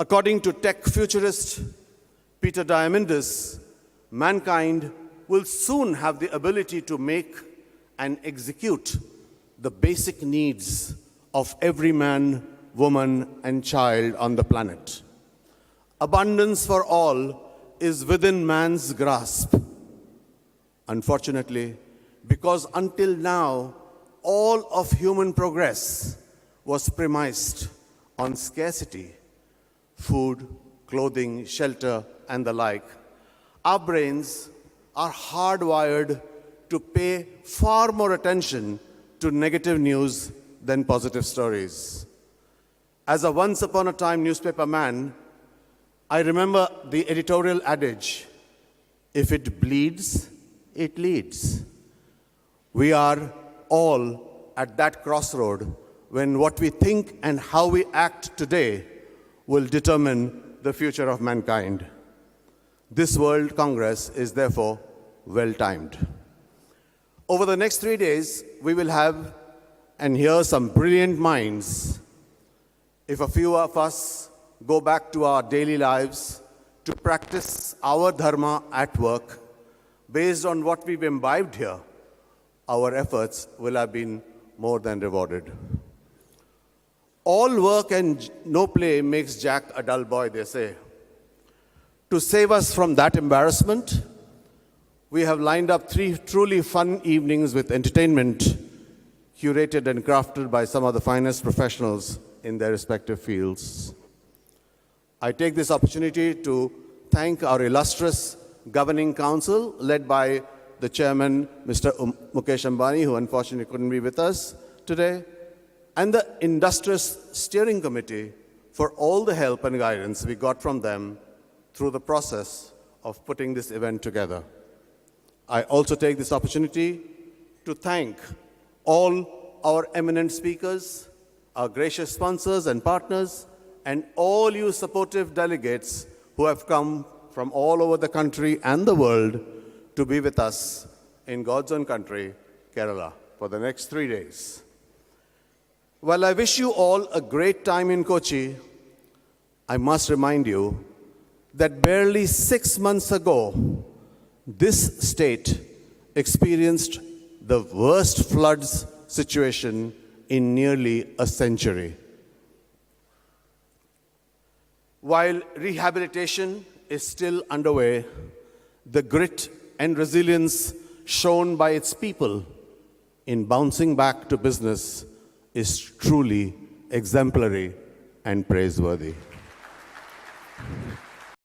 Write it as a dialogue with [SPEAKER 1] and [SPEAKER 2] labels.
[SPEAKER 1] According to tech futurist Peter Diamandis, mankind will soon have the ability to make and execute the basic needs of every man, woman, and child on the planet. Abundance for all is within man's grasp. Unfortunately, because until now, all of human progress was premised on scarcity, food, clothing, shelter, and the like, our brains are hardwired to pay far more attention to negative news than positive stories. As a once upon a time newspaper man, I remember the editorial adage, if it bleeds, it leads. We are all at that crossroad when what we think and how we act today will determine the future of mankind. This World Congress is therefore well-timed. Over the next 3 days, we will have and hear some brilliant minds. If a few of us go back to our daily lives to practice our Dharma at work, based on what we've imbibed here, our efforts will have been more than rewarded. All work and no play makes Jack a dull boy, they say. To save us from that embarrassment, we have lined up 3 truly fun evenings with entertainment, curated and crafted by some of the finest professionals in their respective fields. I take this opportunity to thank our illustrious governing council, led by the chairman, Mr. Mukesh Ambani, who unfortunately couldn't be with us today, and the industrious steering committee for all the help and guidance we got from them through the process of putting this event together. I also take this opportunity to thank all our eminent speakers, our gracious sponsors and partners, and all you supportive delegates who have come from all over the country and the world to be with us in God's own country, Kerala, for the next 3 days. While I wish you all a great time in Kochi, I must remind you that barely 6 months ago, this state experienced the worst floods situation in nearly a century. While rehabilitation is still underway, the grit and resilience shown by its people in bouncing back to business is truly exemplary and praiseworthy.